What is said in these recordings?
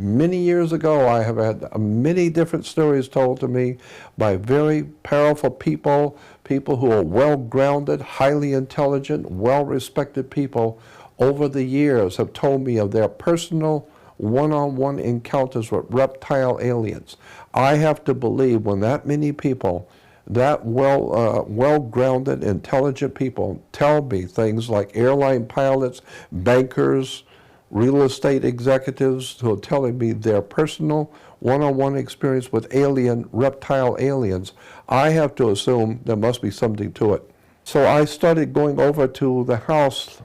Many years ago, I have had many different stories told to me by very powerful people, people who are well-grounded, highly intelligent, well-respected people over the years have told me of their personal one-on-one encounters with reptile aliens. I have to believe when that many people, that well-grounded, intelligent people tell me things like airline pilots, bankers, real estate executives who are telling me their personal one-on-one experience with reptile aliens, I have to assume there must be something to it. So I started going over to the house.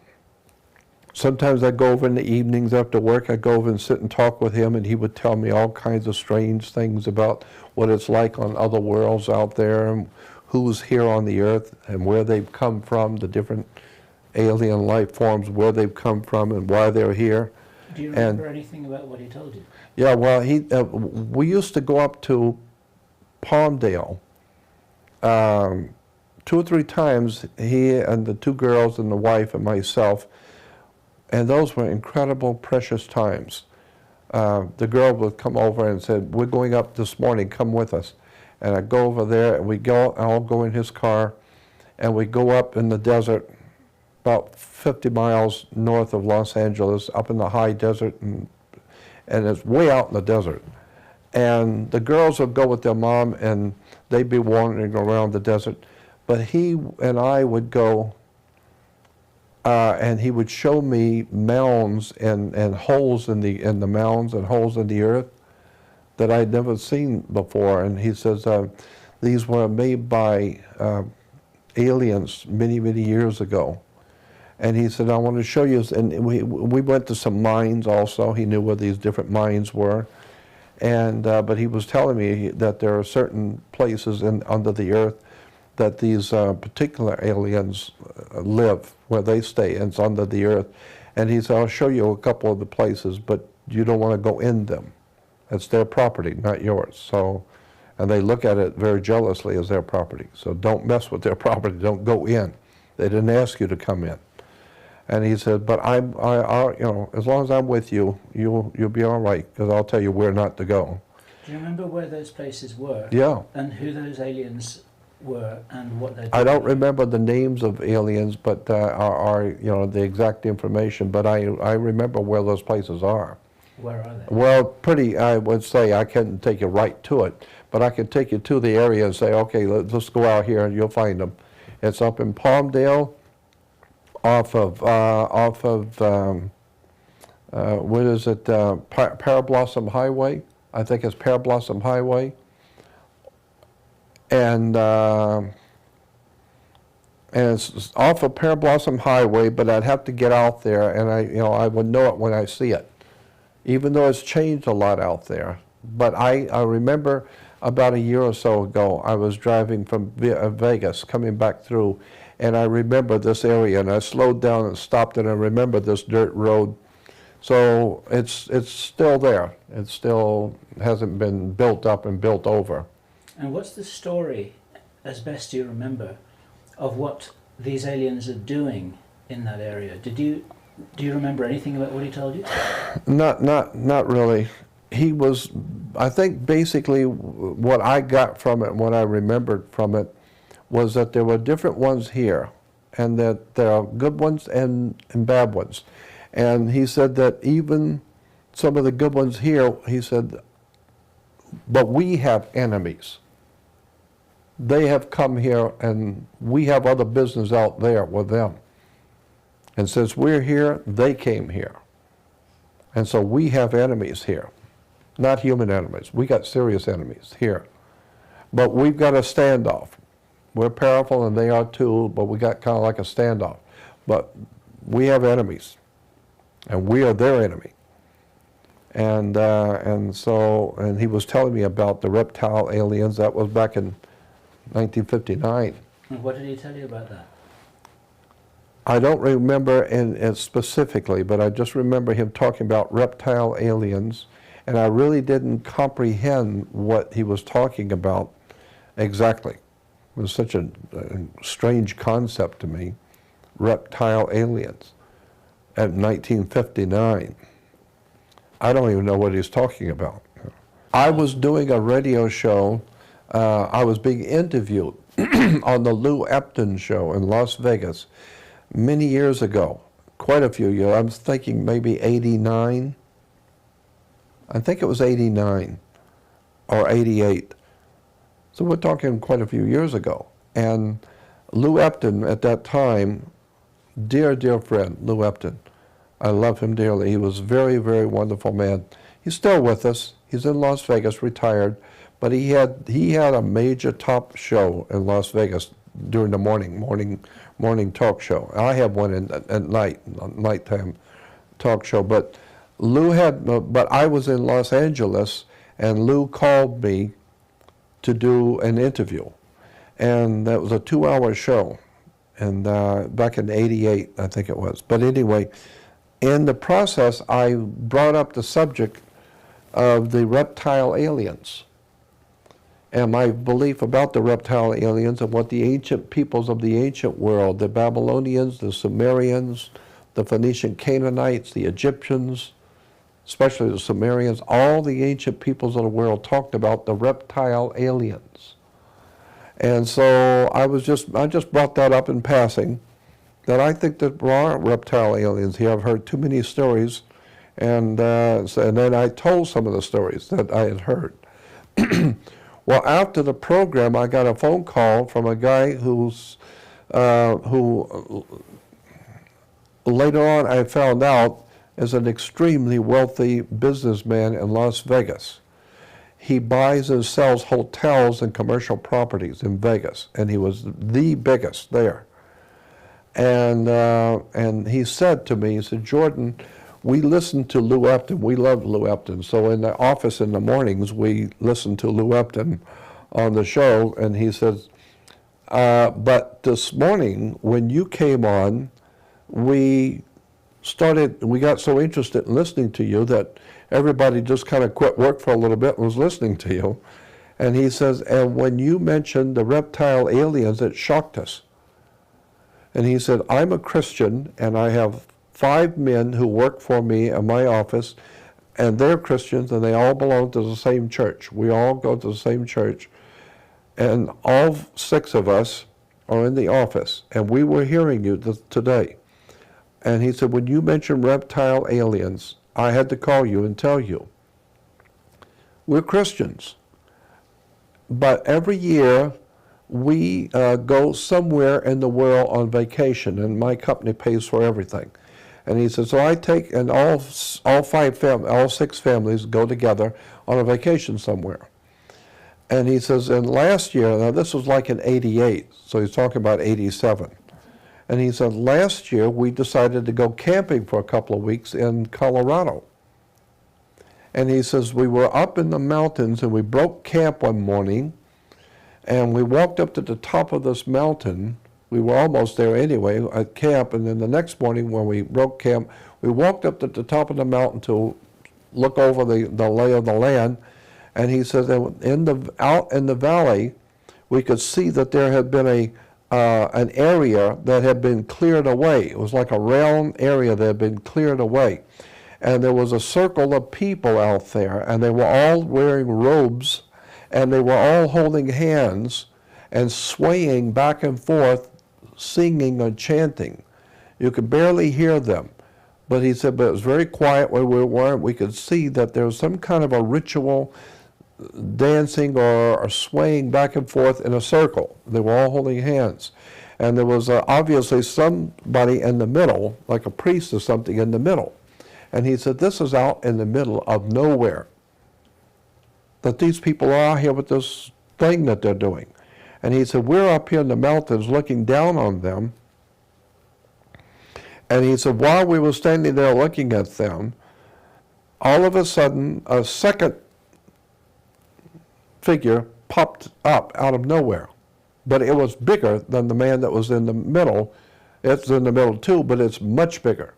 Sometimes I'd go over in the evenings after work. I'd go over and sit and talk with him, and he would tell me all kinds of strange things about what it's like on other worlds out there, and who's here on the earth, and where they've come from, the different alien life forms, where they've come from, and why they're here. Do you remember anything about what he told you? Yeah, well, we used to go up to Palmdale 2 or 3 times, he and the 2 girls and the wife and myself, and those were incredible, precious times. The girl would come over and said, "We're going up this morning, come with us." And I'd go over there, and I'll go in his car, and we go up in the desert, about 50 miles north of Los Angeles, up in the high desert, and it's way out in the desert. And the girls would go with their mom, and they'd be wandering around the desert. But he and I would go, and he would show me mounds and holes in the mounds and holes in the earth that I'd never seen before. And he says these were made by aliens many, many years ago. And he said, "I want to show you," and we went to some mines also. He knew where these different mines were. And but he was telling me that there are certain places under the earth that these particular aliens live, where they stay, and it's under the earth. And he said, "I'll show you a couple of the places, but you don't want to go in them. It's their property, not yours." So, and they look at it very jealously as their property. So don't mess with their property. Don't go in. They didn't ask you to come in. And he said, "But I you know, as long as I'm with you, you'll be all right, because I'll tell you where not to go." Do you remember where those places were? Yeah. And who those aliens were and what they did? I don't remember the names of aliens, but you know, the exact information. But I remember where those places are. Where are they? Well, I would say I couldn't take you right to it, but I could take you to the area and say, "Okay, let's go out here and you'll find them." It's up in Palmdale, off of what is it? Parablossom Highway. I think it's Parablossom Highway. And it's off of Parablossom Highway, but I'd have to get out there, and I would know it when I see it, even though it's changed a lot out there. But I remember about a year or so ago, I was driving from Vegas, coming back through, and I remember this area, and I slowed down and stopped, and I remember this dirt road. So it's still there. It still hasn't been built up and built over. And what's the story, as best you remember, of what these aliens are doing in that area? Do you remember anything about what he told you? Not really. He was, I think basically what I got from it, what I remembered from it, was that there were different ones here, and that there are good ones and bad ones. And he said that even some of the good ones here, he said, but we have enemies. They have come here, and we have other business out there with them. And since we're here, they came here. And so we have enemies here. Not human enemies. We got serious enemies here. But we've got a standoff. We're powerful and they are too, but we got kind of like a standoff. But we have enemies, and we are their enemy. And he was telling me about the reptile aliens. That was back in 1959. And what did he tell you about that? I don't remember specifically, but I just remember him talking about reptile aliens, and I really didn't comprehend what he was talking about exactly. It was such a strange concept to me, reptile aliens, at 1959. I don't even know what he's talking about. I was doing a radio show. I was being interviewed on the Lou Epton show in Las Vegas many years ago, quite a few years. I was thinking maybe 89. I think it was 89 or 88. So we're talking quite a few years ago. And Lou Epton at that time, dear, dear friend, Lou Epton, I love him dearly. He was a very, very wonderful man. He's still with us. He's in Las Vegas, retired, but he had a major top show in Las Vegas during the morning talk show. I have one at nighttime talk show. But but I was in Los Angeles, and Lou called me to do an interview, and that was a 2-hour show, and back in '88, I think it was. But anyway, in the process, I brought up the subject of the reptile aliens and my belief about the reptile aliens and what the ancient peoples of the ancient world, the Babylonians, the Sumerians, the Phoenician Canaanites, the Egyptians, especially the Sumerians, all the ancient peoples of the world talked about the reptile aliens. And so I just brought that up in passing, that I think that there are reptile aliens here. I've heard too many stories, and then I told some of the stories that I had heard. Well, after the program, I got a phone call from a guy who later on I found out is an extremely wealthy businessman in Las Vegas. He buys and sells hotels and commercial properties in Vegas, and he was the biggest there. And he said to me, he said, Jordan, we listened to Lou Epton. We loved Lou Epton. So in the office in the mornings, we listened to Lou Epton on the show. And he says, but this morning, when you came on, we got so interested in listening to you that everybody just kind of quit work for a little bit and was listening to you. And he says, and when you mentioned the reptile aliens, it shocked us. And he said, I'm a Christian, and I have 5 men who work for me in my office, and they're Christians, and they all belong to the same church. We all go to the same church, and all 6 of us are in the office, and we were hearing you today. And he said, when you mentioned reptile aliens, I had to call you and tell you. We're Christians, but every year we go somewhere in the world on vacation, and my company pays for everything. And he said, so I take, and all 6 families go together on a vacation somewhere. And he says, and last year, now this was like in '88, so he's talking about '87. And he said, last year we decided to go camping for a couple of weeks in Colorado. And he says, we were up in the mountains, and we broke camp one morning, and we walked up to the top of this mountain. We were almost there anyway at camp, and then the next morning when we broke camp, we walked up to the top of the mountain to look over the lay of the land. And he says that out in the valley, we could see that there had been an area that had been cleared away. It was like a round area that had been cleared away. And there was a circle of people out there, and they were all wearing robes, and they were all holding hands and swaying back and forth, singing or chanting. You could barely hear them. But he said, but it was very quiet where we were. We could see that there was some kind of a ritual dancing or swaying back and forth in a circle. They were all holding hands. And there was obviously somebody in the middle, like a priest or something in the middle. And he said, this is out in the middle of nowhere. That these people are here with this thing that they're doing. And he said, we're up here in the mountains looking down on them. And he said, while we were standing there looking at them, all of a sudden, a second figure popped up out of nowhere. But it was bigger than the man that was in the middle. It's in the middle too, but it's much bigger.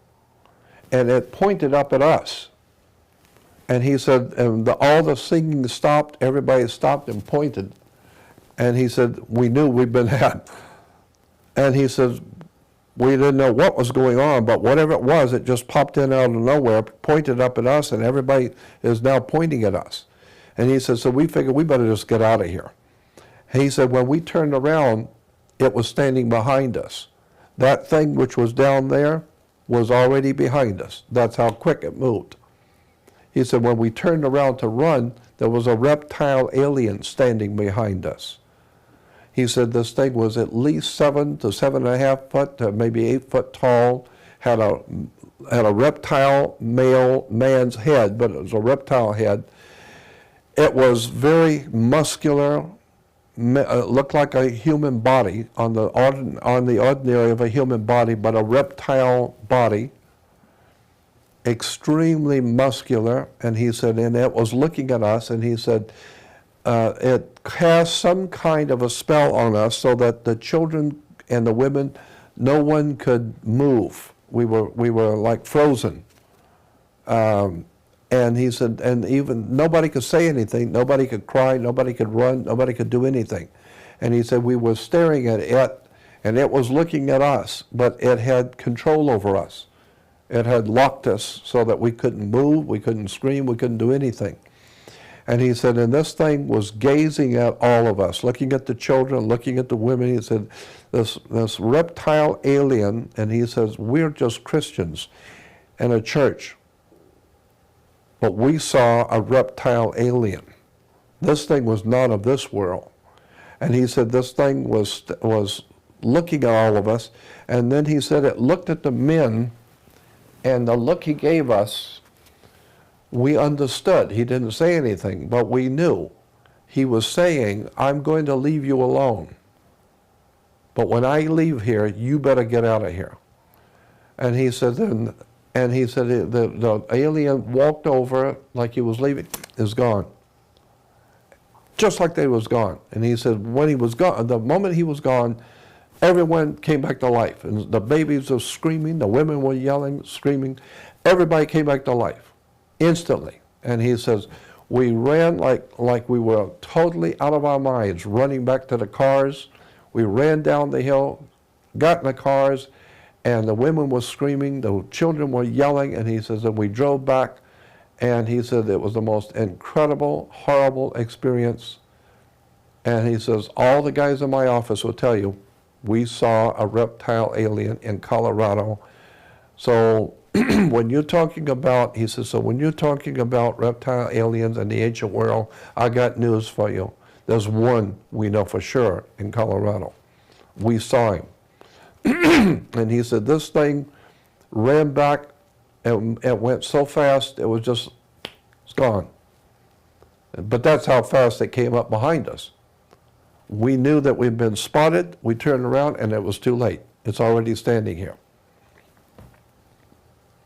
And it pointed up at us. And he said, and all the singing stopped, everybody stopped and pointed. And he said, we knew we'd been had. And he says, We didn't know what was going on, but whatever it was, it just popped in out of nowhere, pointed up at us, and everybody is now pointing at us. And he said, so we figured we better just get out of here. He said, when we turned around, it was standing behind us. That thing which was down there was already behind us. That's how quick it moved. He said, when we turned around to run, there was a reptile alien standing behind us. He said this thing was at least 7 to 7.5 foot, to maybe 8 foot tall, had a reptile man's head, but it was a reptile head. It was very muscular, looked like a human body on the ordinary of a human body, but a reptile body, extremely muscular. And he said, and it was looking at us, and he said, it cast some kind of a spell on us so that the children and the women, no one could move. We were like frozen. And he said, and even nobody could say anything, nobody could cry, nobody could run, nobody could do anything. And he said we were staring at it, and it was looking at us, but it had control over us. It had locked us so that we couldn't move, we couldn't scream, we couldn't do anything. And he said, and this thing was gazing at all of us, looking at the children, looking at the women. He said, this reptile alien, and he says, we're just Christians in a church, but we saw a reptile alien. This thing was not of this world. And he said this thing was looking at all of us, and then he said it looked at the men, and the look he gave us, we understood. He didn't say anything, but we knew. He was saying, I'm going to leave you alone. But when I leave here, you better get out of here. And he said, the alien walked over like he was leaving, is gone. Just like they was gone. And he said, when he was gone, the moment he was gone, everyone came back to life. And the babies were screaming, the women were yelling, screaming. Everybody came back to life. Instantly. And he says, we ran like we were totally out of our minds, running back to the cars. We ran down the hill, got in the cars, and the women were screaming, the children were yelling, and he says, and we drove back, and he said it was the most incredible, horrible experience. And he says, all the guys in my office will tell you, we saw a reptile alien in Colorado. So when you're talking about, he says, so when you're talking about reptile aliens in the ancient world, I got news for you. There's one we know for sure in Colorado. We saw him. And he said, this thing ran back, and it went so fast, it was just, it's gone. But that's how fast it came up behind us. We knew that we'd been spotted, we turned around, and it was too late. It's already standing here.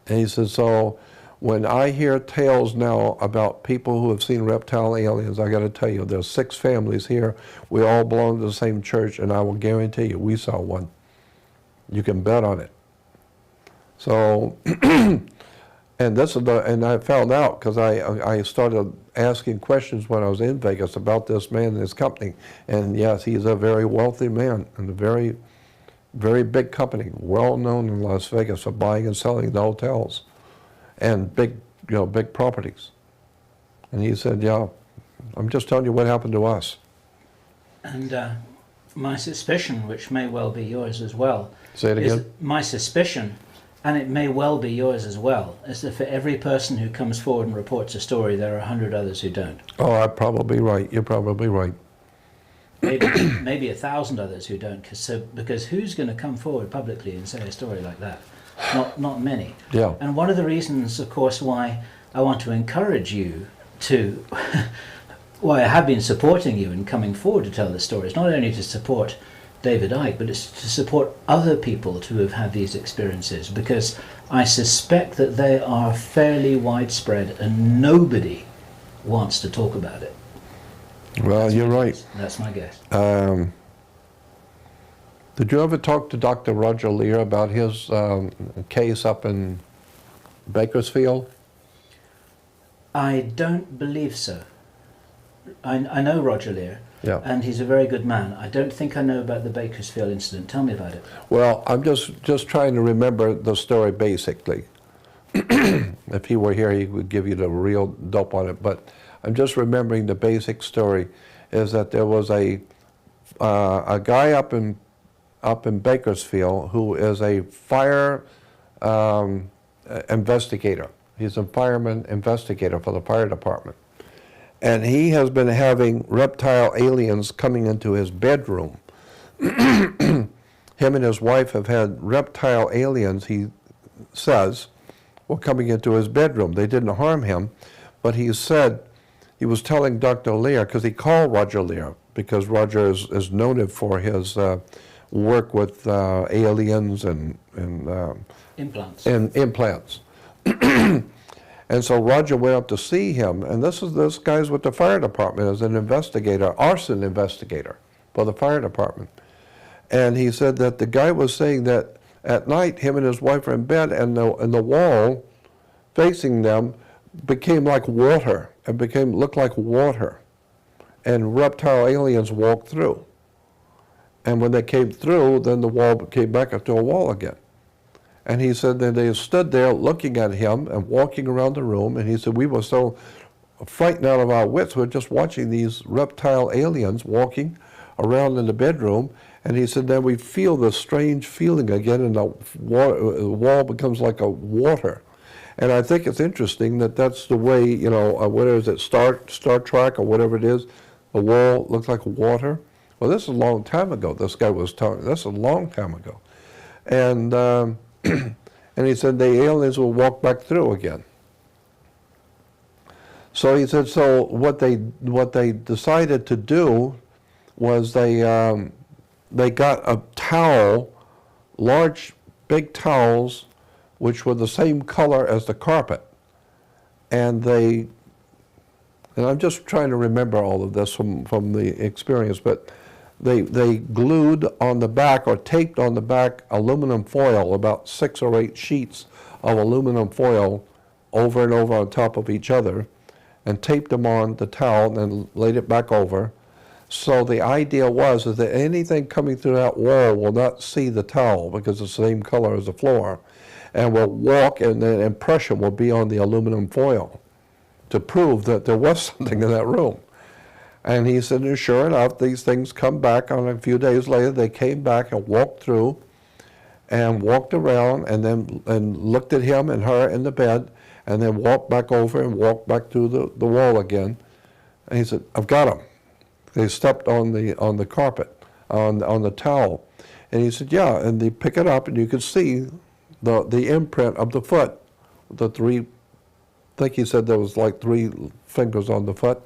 And he says, so when I hear tales now about people who have seen reptile aliens, I got to tell you, there's 6 families here. We all belong to the same church, and I will guarantee you, we saw one. You can bet on it. So, and this is and I found out because I started asking questions when I was in Vegas about this man and his company. And yes, he's a very wealthy man and a very, very big company, well known in Las Vegas for buying and selling the hotels and big properties. And he said, yeah, I'm just telling you what happened to us. And my suspicion, which may well be yours as well, Say it again. My suspicion, and it may well be yours as well, is that for every person who comes forward and reports a story, there are 100 others who don't. Oh, I'm probably right. You're probably right. Maybe 1,000 others who don't, because who's going to come forward publicly and say a story like that? Not many. Yeah. And one of the reasons, of course, why I want to encourage you to, why I have been supporting you in coming forward to tell the stories, not only to support David Icke, but it's to support other people who have had these experiences, because I suspect that they are fairly widespread and nobody wants to talk about it. Well, you're right. That's my guess. Did you ever talk to Dr. Roger Lear about his case up in Bakersfield? I don't believe so. I know Roger Lear. Yeah. and he's a very good man. I don't think I know about the Bakersfield incident. Tell me about it. Well, I'm just trying to remember the story basically. If he were here, he would give you the real dope on it. But I'm just remembering the basic story is that there was a guy up in Bakersfield who is a fire investigator. He's a fireman investigator for the fire department. And he has been having reptile aliens coming into his bedroom. Him and his wife have had reptile aliens, he says, were coming into his bedroom. They didn't harm him, but he said, he was telling Dr. Lear, because he called Roger Lear, because Roger is noted for his work with aliens and Implants. and implants. And so Roger went up to see him, and this guy's with the fire department as an investigator, arson investigator for the fire department. And he said that the guy was saying that at night him and his wife were in bed, and the wall facing them became like water. It looked like water, and reptile aliens walked through. And when they came through, then the wall came back up to a wall again. And he said that they stood there looking at him and walking around the room, and he said we were so frightened out of our wits. We're just watching these reptile aliens walking around in the bedroom, and he said then we feel this strange feeling again, and the wall becomes like a water. And I think it's interesting that that's the way, you know, what is it, Star Trek or whatever it is, the wall looks like water. Well, this is a long time ago. This guy was talking, this is a long time ago. And and he said the aliens will walk back through again. So he said, so what they decided to do was they got a towel, large, big towels, which were the same color as the carpet. And I'm just trying to remember all of this from the experience, but they glued on the back or taped on the back aluminum foil, about 6 or 8 sheets of aluminum foil over and over on top of each other, and taped them on the towel and then laid it back over. So the idea was is that anything coming through that wall will not see the towel because it's the same color as the floor, and will walk, and the impression will be on the aluminum foil to prove that there was something in that room. And he said, and sure enough, these things come back. On a few days later, they came back and walked through and walked around and looked at him and her in the bed, and then walked back over and walked back through the wall again. And he said, I've got them. They stepped on the carpet, on the towel. And he said, yeah, and they pick it up, and you could see the imprint of the foot, the 3, I think he said there was like 3 fingers on the foot.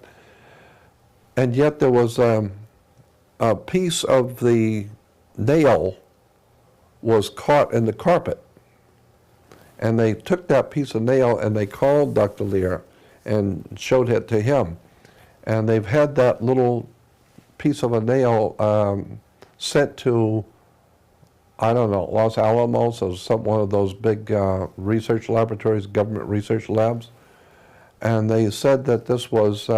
And yet there was a piece of the nail was caught in the carpet. And they took that piece of nail and they called Dr. Lear and showed it to him. And they've had that little piece of a nail sent to, I don't know, Los Alamos or one of those big research laboratories, government research labs. And they said that this was,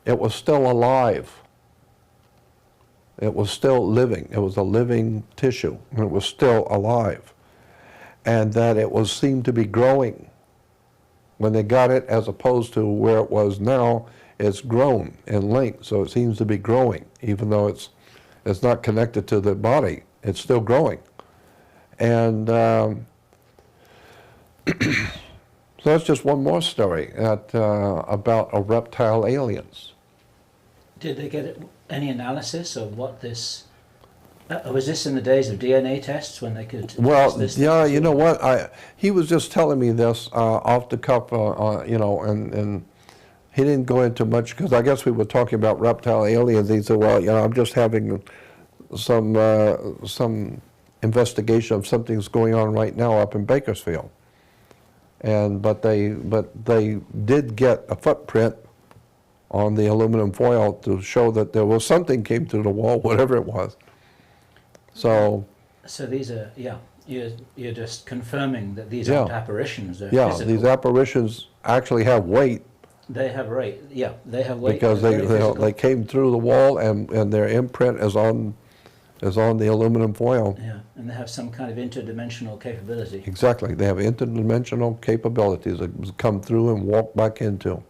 it was still alive. It was still living. It was a living tissue, and it was still alive. And that it was seemed to be growing. When they got it, as opposed to where it was now, it's grown in length, so it seems to be growing, even though it's not connected to the body. It's still growing. And so that's just one more story about a reptile aliens. Did they get any analysis of what this... was this in the days of DNA tests when they could... Well, test this yeah, you know what? He was just telling me this off the cuff, you know, and he didn't go into much, because I guess we were talking about reptile aliens. He said, well, you know, I'm just having some investigation of something's going on right now up in Bakersfield. But they did get a footprint on the aluminum foil to show that there was something came through the wall, whatever it was. So these are, yeah, you're just confirming that these Yeah. aren't apparitions. They're yeah, physical. these apparitions actually have weight, They have weight. Yeah, they have weight. Because They're very physical. they came through the wall, and their imprint is on the aluminum foil. Yeah, and they have some kind of interdimensional capability. Exactly. They have interdimensional capabilities that come through and walk back into.